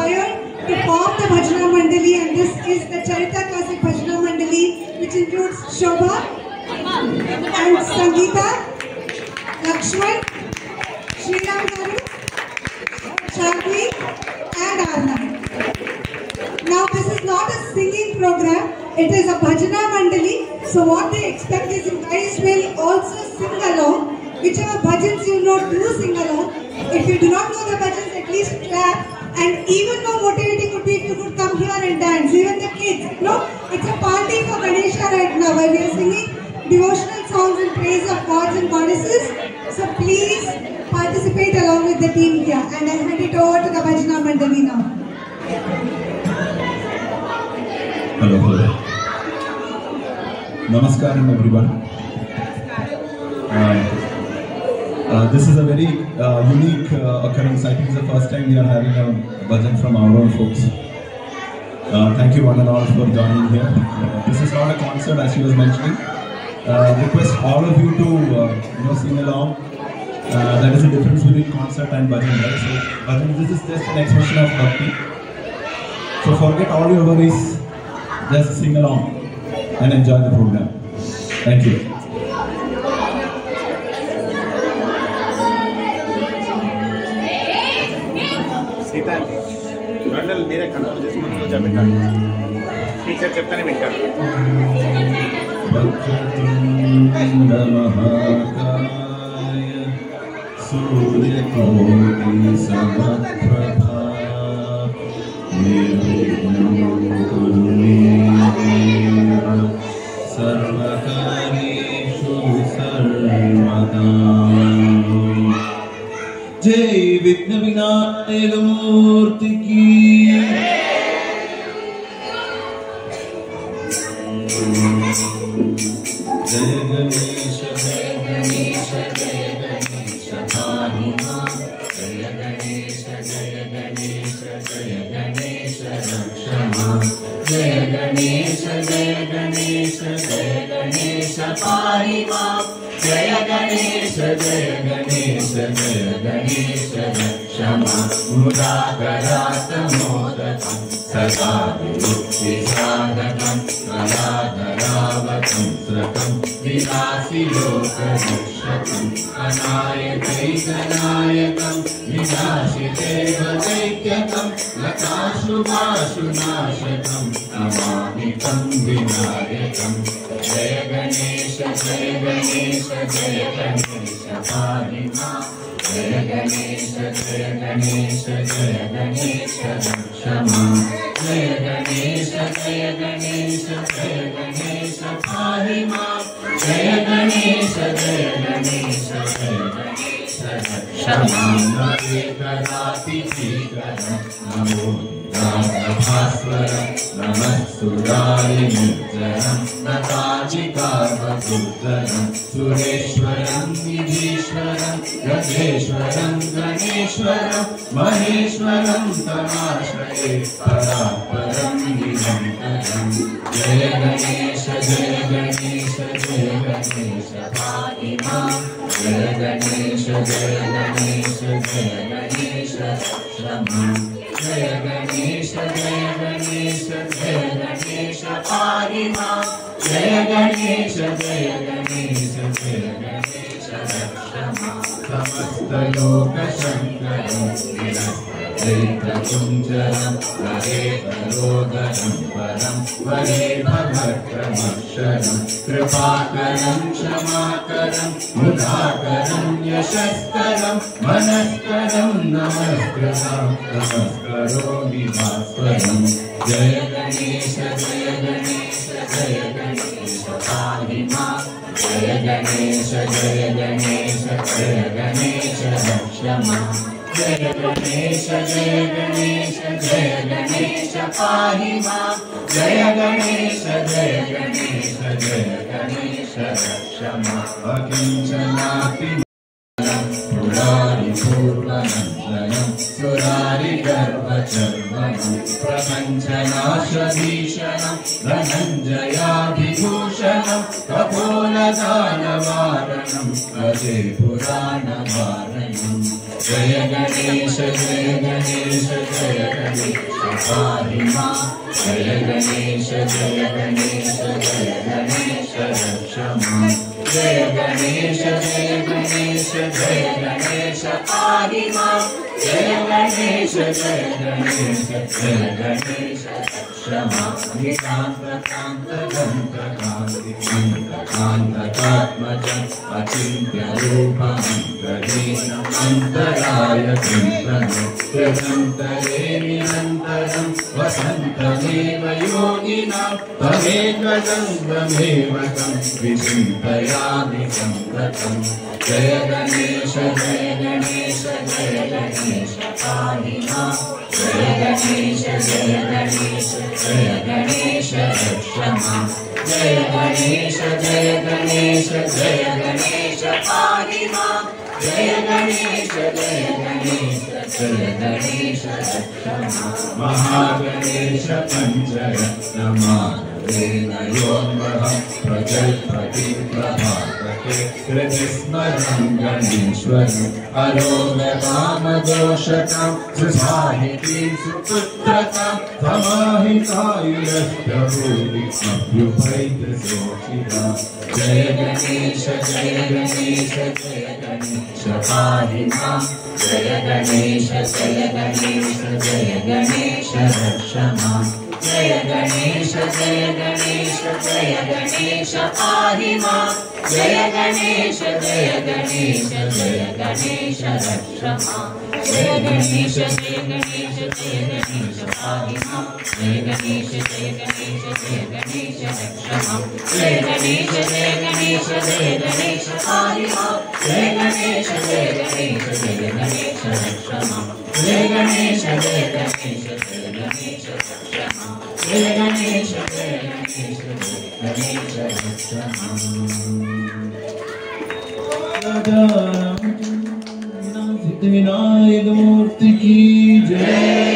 inspired to form the Bhajana Mandali, and this is the Charita Classic Bhajana Mandali, which includes Shobha and Sangeeta, Lakshman, Sriram Garu, Shakti and Arna. Now this is not a singing program, it is a Bhajana Mandali. So what they expect is you guys will also sing along. Whichever bhajans you know, do sing along. If you do not know the bhajans, at least clap. And even more motivating would be if you could come here and dance. Even the kids, no? It's a party for Ganesha right now where we are singing devotional songs in praise of gods and goddesses. So please participate along with the team here. And I hand it over to the Bhajana Mandali now. Hello. Namaskaram everyone. This is a very unique occurrence. I think it's the first time we are having a bhajan from our own folks. Thank you one and all for joining here. This is not a concert as she was mentioning. Request all of you to sing along. That is the difference between concert and bhajan, right? So bhajan, this is just an expression of bhakti. So forget all your worries, just sing along and enjoy the program. Thank you. మీరే control చేసుకుని కూర్చోబెట్టాలి. Teacher చెప్తానే వింటారు. సూర్యకోటి సమప్రభా సర్వకార్యేషు సర్వదా. జై విఘ్న వినాయక మూర్తికి. జయ గణేశ జయ గణేశ జయ గణేశ పాహి మాం. జయ గణేశ జయ గణేశ జయ గణేశ రక్ష మాం. జయ గణేశ జయ గణేశ జయ గణేశ పాహి మాం. జయ గణేశ జయ గణేశ జయ గణేశ రక్ష మాం. ముదాకరాతమోదకం సదా విముక్తి సాధకం కళాధరావతంత్రకం విలాసి లోకరక్షకం అనాయకైకనాయకం వినాశితేవదైక్యకం లతాశుభాశునాశకం నమామి తం వినాయకం. జయ గణేశ జయ గణేశ జయ గణేశ పాహి మాం. జయ గణేశ జయ గణేశ జయ గణేశ రక్ష మాం. జయ గణేశ జయ గణేశ జయ గణేశ పాహి మాం. జయ గణేశ జయ గణేశ జయ గణేశ రక్ష మాం. నమేకరాతి శ్రీకరం నమో భాస్వరం నమః సురారి నిర్జరం నతాజికార్వపుత్రం సురేశ్వరం నిధీశ్వరం గజేశ్వరం గణేశ్వరం మహేశ్వరం తమాశ్రయే పరాత్పరం నిరంతరం. జయ గణేశ జయ గణేశ జయ గణేశ పాహి మాం. జయ గణేశ జయ గణేశ జయ గణేశ రక్ష మాం. జయ గణేశ జయ గణేశ జయ గణేశ పాహి మాం. జయ గణేశ జయ గణేశ జయ గణేశ రక్ష మాం. సమస్త లోక శంకరం చైత్రకుంజరం వరే పరోదరం పరం వరే భద్రమక్షరం కృపాకరం క్షమాకరం ముదాకరం యశస్కరం మనస్కరం నమస్కరం నమస్కరోమి భాస్వరం. జయ గణేశ జయ గణేశ జయ గణేశ పాహి మాం. జయ గణేశ జయ గణేశ జయ గణేశ రక్ష మాం. జయ గణేశ జయ గణేశ జయ గణేశ పాహి మాం. జయ గణేశ జయ గణేశ జయ గణేశ రక్ష మాం. అకించనాతి పురారి పూర్వనందనం సురారి గర్వచర్వణం ప్రపంచనాశభీషణం ధనంజయాభిభూషణం కపోలదానవారణం భజే పురాణవారణం. జయ గణేశ జయ గణేశ జయ గణేశ पाहि मां जय गणेश रक्ष मां जय गणेश पाहि मां जय गणेश रक्ष मां कान्तात्मजम् अचिन्त्यरूपमन्तरेण अन्तराय चिन्तनन्तरे निरन्तरं वसन्तमेव योगिनां तमेकदन्तमेव तं विचिन्तयामि सम्प्रतं जय गणेश पाहि मां जय गणेश रक्ष मां जय गणेश पाहि मां जय गणेश रक्ष मां महागणेश पञ्चरत्नमालेन योन्महं प्रजल्पतिप्रभातके कृतिस्मरं गणेश्वरम् अरोगकामदोषतां सुसाहितीं सुपुत्रतां समाहितायुरष्टभूरिमभ्युपैतसोषिता जय गणेश पाहि मां जय गणेश रक्ष मां जय गणेश पाहि मां जय गणेश रक्ष मां जय गणेश पाहि मां जय गणेश रक्ष मां जय गणेश पाहि मां जय गणेश रक्ष मां जय गणेश जय गणेश सिद्धिविनायक मूर्ति की जय।